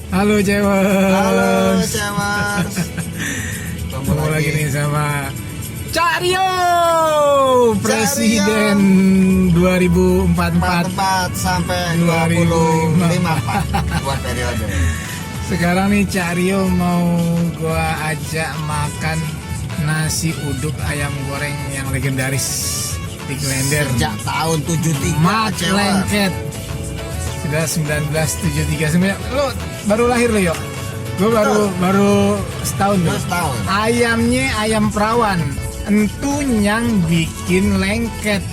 Halo cewek. Halo cewek. Ketemu lagi nih sama Cak Rio, Presiden 2044 sampai 2054 buat periode. Sekarang nih Cak Rio mau gua ajak makan nasi uduk ayam goreng yang legendaris di Klender. Sejak tahun 73 Mat cewek. Lengket. Sudah 1973. Lo baru lahir lo yuk. Gue baru setahun tuh. Setahun. Ayamnya ayam perawan. Entu yang bikin lengket.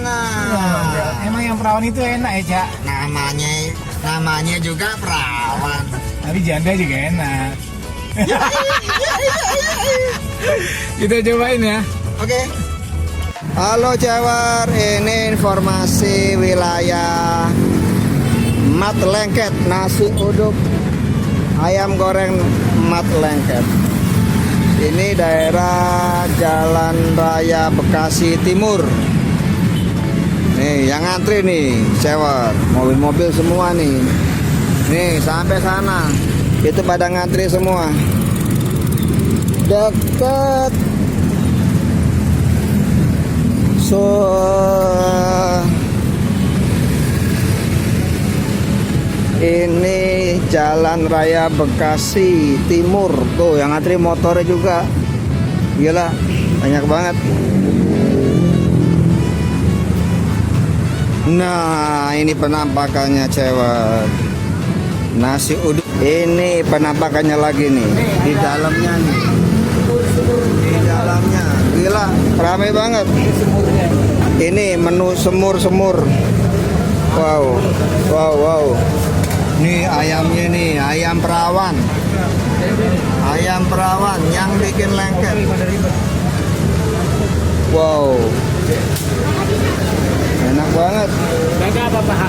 Nah, Emang yang perawan itu enak ya, Cak? namanya juga perawan. Tapi janda juga enak. Kita cobain ya. Oke. Halo cewek, ini informasi wilayah Mat Lengket, nasi uduk ayam goreng Mat Lengket. Ini daerah Jalan Raya Bekasi Timur. Nih, yang ngantri nih, cewek, mobil-mobil semua nih. Nih, sampai sana. Itu pada ngantri semua. Deket. Ini Jalan Raya Bekasi Timur. Tuh yang ngantri motornya juga. Gila, banyak banget. Nah, ini penampakannya cewek. Nasi uduk. Ini penampakannya lagi nih. Di dalamnya nih. Di dalamnya. Gila, ramai banget. Ini menu semur-semur. Wow. Wow. Nih ayamnya nih, ayam perawan. Ayam perawan yang bikin lengket. Wow. Enak banget. Dada apa paha?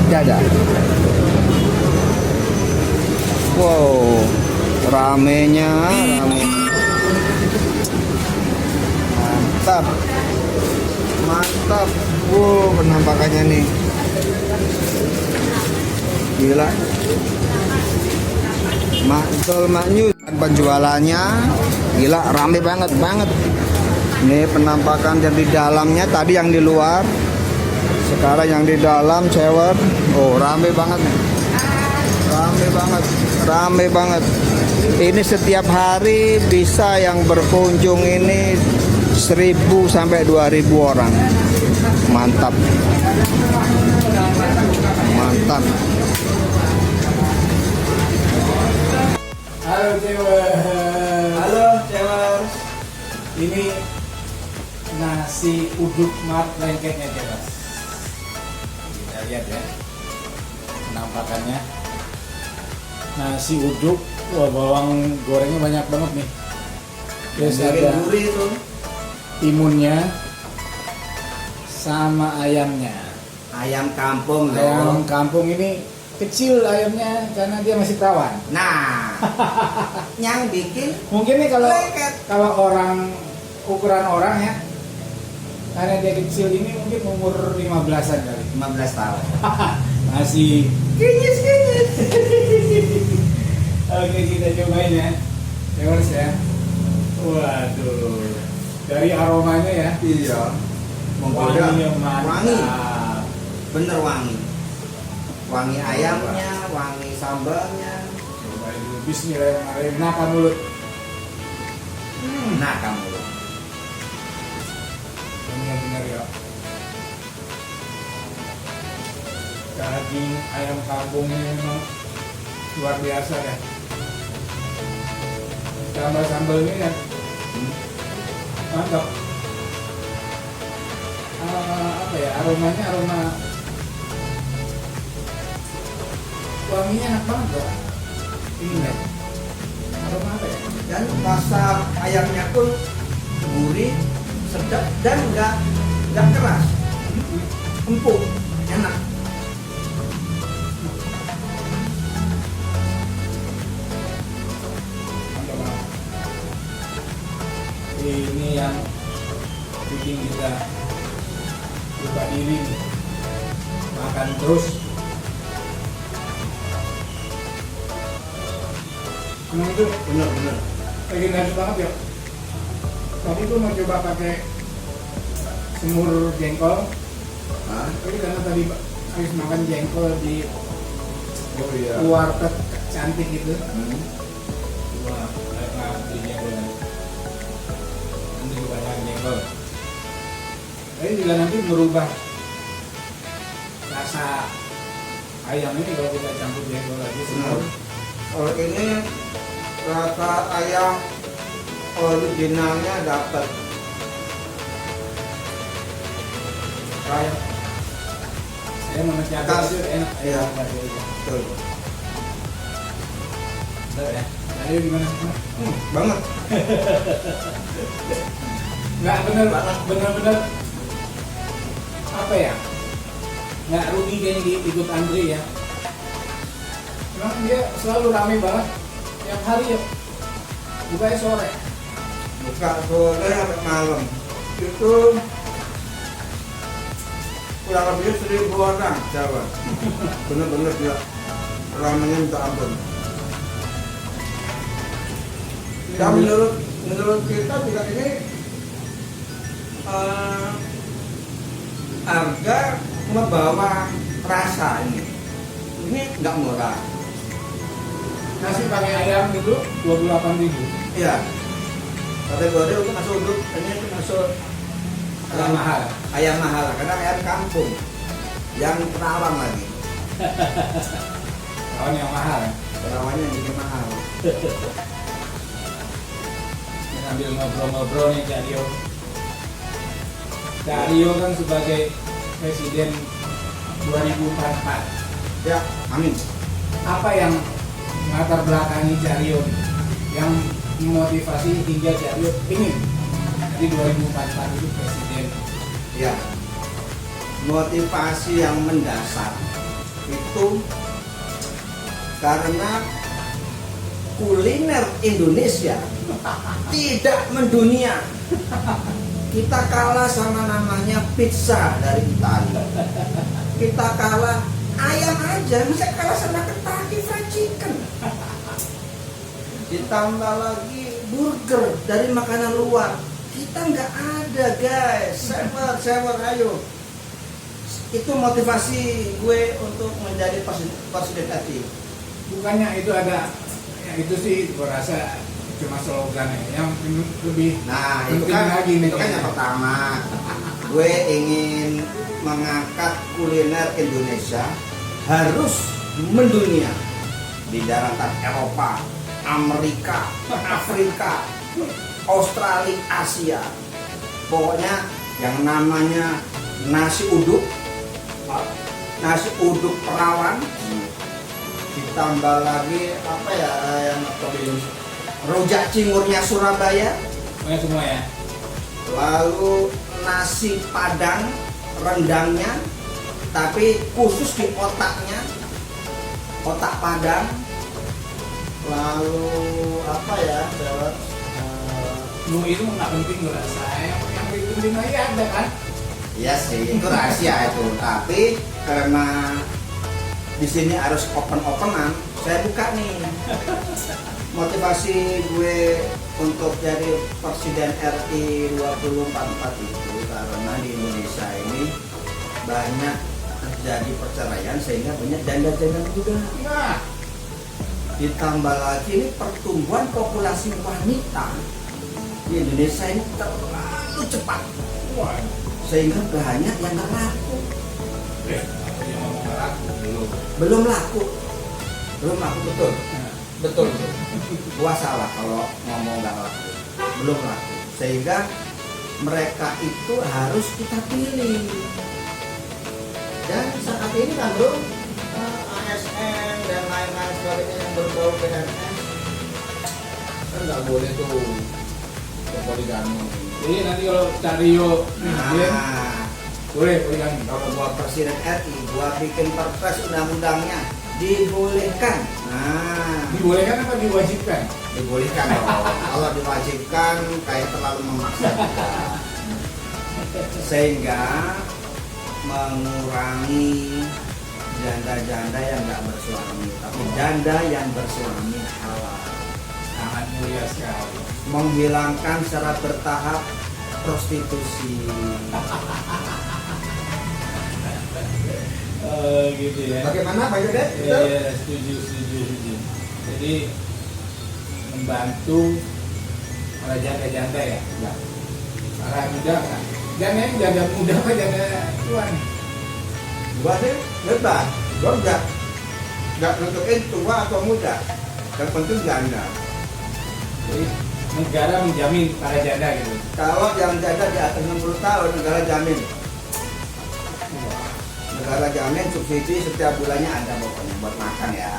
Dada. Wow. Ramenya, rame. Mantap. Wow, penampakannya nih. Gila. Mantul maknyus. Penjualannya gila, rame banget. Ini penampakan yang di dalamnya, tadi yang di luar. Sekarang yang di dalam cewek. Oh, rame banget nih. Rame banget. Ini setiap hari bisa yang berkunjung ini 1.000 sampai 2.000 orang. Mantap. Halo cewek. Ini nasi uduk Mat Lengketnya cewek. Kita lihat ya penampakannya. Nasi uduk, wah bawang gorengnya banyak banget nih. Terus ada timunnya sama ayamnya. Ayam kampung Ayam kampung ini kecil ayamnya karena dia masih perawan. Nah, yang bikin Mungkin nih kalau lengket. orang ukuran orang ya, karena dia kecil ini mungkin umur 15-an kali. 15 tahun. Masih kinyis. Oke, kita cobain ya. Viewers ya. Waduh. Dari aromanya ya. Iya. Wanginya mantap. Wangi. Bener wangi. Wangi ayamnya, wangi sambalnya. Cobain dulu. Bismillahirrahmanirrahim. Naka mulut. Nah, kamu. Ini yang benar ya. Daging ayam kampungnya memang luar biasa ya. Sambal-sambalnya ya mantap. Apa ya, aromanya aroma wanginya enak banget loh. Ini ya. Aroma apa ya? Dan rasa ayamnya pun gurih, sedap dan nggak keras, empuk, enak. Mantap banget. Ini yang bikin kita lupa diri, makan terus. Emang itu bener. legendaris banget ya. Tadi tuh mau coba pakai semur jengkol, Hah? tapi karena tadi habis makan jengkol di Oh iya. warteg cantik gitu. Wah, nggak beli jengkol kan? Nanti kebanyakan jengkol. Tapi juga nanti merubah rasa ayam ini kalau kita campur jengkol lagi semur. Kalau ini rasa ayam originalnya dapat. Kayak Saya mengejar Tas. itu enak. Iya. Betul. betul. Betul ya? Ayo gimana? Banget. Nggak bener-bener apa ya? Nggak rugi kayaknya ikut antri ya. Memang dia selalu rame banget tiap hari ya. Bukanya sore. Buka sore sampai malam. Itu kurang lebih 1.000 orang Jawa. Bener-bener dia ramenya minta ampun. Dan menurut kita juga ini harga membawa rasa ini. Ini nggak murah. Nasi pakai ayam itu 28.000. Iya. Kategori untuk masuk uduk ini masuk Ayam mahal. ayam mahal karena ayam kampung yang terawang lagi. Kawan yang mahal. Terawangnya yang bikin mahal. Ini sambil ngobrol-ngobrol nih Cak Rio. Cak Rio kan sebagai presiden 2044. Ya, amin. Apa yang latar belakangi Cak Rio yang memotivasi hingga Cak Rio ingin di 2044 itu presiden? Ya. Motivasi yang mendasar itu karena kuliner Indonesia tidak mendunia. Kita kalah sama namanya pizza dari Italia. Kita kalah ayam aja, bisa kalah sama Kentucky Fried Chicken. Ditambah lagi burger dari makanan luar. Kita nggak ada guys. Sewer, ayo. Itu motivasi gue untuk menjadi presiden RI. Bukannya itu ada, ya itu sih gue rasa cuma slogan ya. Yang lebih Nah, itu penting kan lagi nih, yang pertama. Gue ingin mengangkat kuliner Indonesia harus mendunia di daratan Eropa, Amerika, Afrika, Australia, Asia. Pokoknya yang namanya nasi uduk perawan, ditambah lagi apa ya yang rujak cingurnya Surabaya, Pokoknya semua ya. lalu nasi padang rendangnya tapi khusus di otaknya, otak padang, lalu apa ya lu itu nggak penting gue rasa. Yang penting lagi ada kan. ya sih itu rahasia itu, tapi karena di sini harus openan, saya buka nih motivasi gue untuk jadi presiden RI 2044 itu karena di Indonesia ini banyak terjadi perceraian sehingga banyak janda-janda juga. Nah, Ditambah lagi ini pertumbuhan populasi wanita di Indonesia ini terlalu cepat wah, sehingga banyak yang nggak laku. apa yang ngomong laku belum laku betul. Nah, Betul. Gua salah kalau ngomong nggak laku. Belum laku. Sehingga mereka itu harus kita pilih. Dan saat ini kan bro, ASN dan lain-lain sebagainya yang berbau PNS kan nggak boleh tuh poligami. jadi nanti kalau Cak Rio presiden Nah, boleh poligami. kalau gua presiden RI, gua bikin perpres undang-undangnya dibolehkan. Nah, Dibolehkan apa diwajibkan? dibolehkan dong. Kalau diwajibkan kayak terlalu memaksa juga. Sehingga mengurangi janda-janda yang nggak bersuami, tapi janda yang bersuami halal. mulia sekali. menghilangkan secara bertahap prostitusi. Gitu ya. Bagaimana Pak Yudet? Iya, setuju. Jadi membantu para janda-janda ya. Ya. Para muda kan. Janda yang janda muda apa janda tua nih? Gua sih bebas, gua nggak nentuin tua atau muda. Yang penting janda. Jadi negara menjamin para janda gitu. Kalau yang janda di atas 60 tahun, negara jamin. Negara jamin subsidi setiap bulannya ada pokoknya buat makan ya.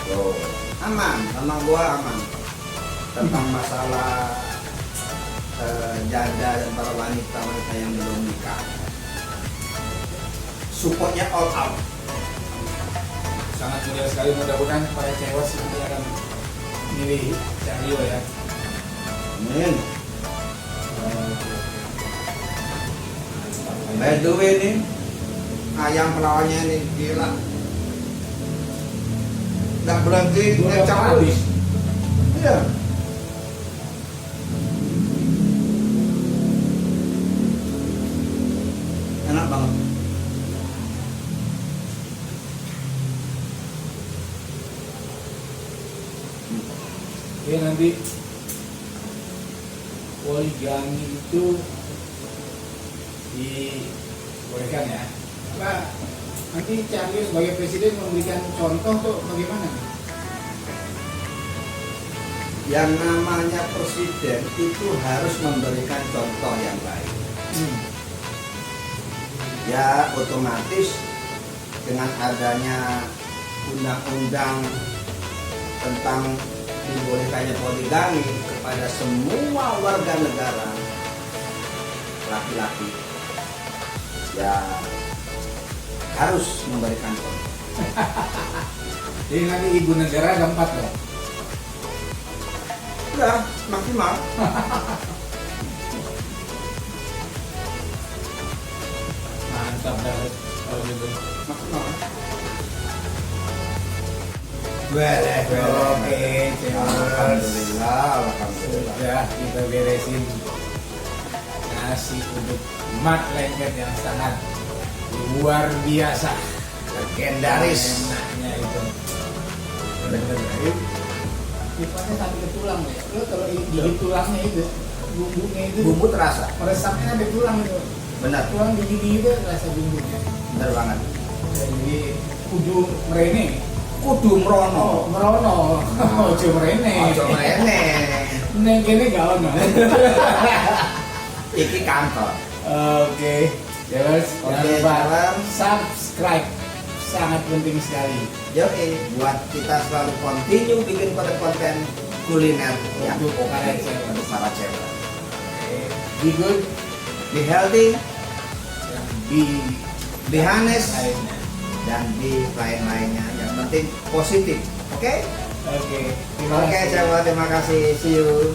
Tuh, aman, sama gua aman. Tentang masalah janda dan para wanita yang belum nikah. Supportnya all out. Sangat mulia sekali, mudah-mudahan para cewek nanti akan milih Cahyo ya. Amin. By the way nih, ayam pelawannya ini gila. Nggak berhenti ngecap habis. Iya. Enak banget. Oke, nanti poligami itu dibolehkan ya. Pak, nanti Cahyo sebagai presiden memberikan contoh tuh bagaimana nih? Yang namanya presiden itu harus memberikan contoh yang baik. Ya otomatis dengan adanya undang-undang tentang dibolehkannya poligami kepada semua warga negara laki-laki, ya harus memberikan contoh. Jadi nanti ibu negara ada 4 loh. Ya maksimal. Mantap banget kalau gitu. Maksimal. Boleh. Oke, Alhamdulillah. sudah kita beresin nasi uduk mat lengket yang sangat luar biasa, Legendaris. enaknya itu. Bener-bener. Sifatnya sampai ke tulang ya. Lo kalau gigit tulangnya itu, bumbunya itu, Bumbu terasa. meresapnya sampai tulang itu. Benar. Tulang digigit itu rasa bumbunya. Benar banget. Jadi kudu merene. Kudu merono. Merono. Ojo merene. Ojo merene. Neng kene gak ono. Iki kantor. Oke. Terus Oke, jangan lupa jalan. subscribe. Sangat penting sekali. Jadi buat kita selalu continue bikin konten-konten kuliner yang Untuk para cewek. untuk para cewek. Be good, Be healthy, dan be be honest, lainnya. dan di lain-lainnya. Yang penting positif. Oke? Oke. Terima Oke, kasih. cewek, terima kasih. See you.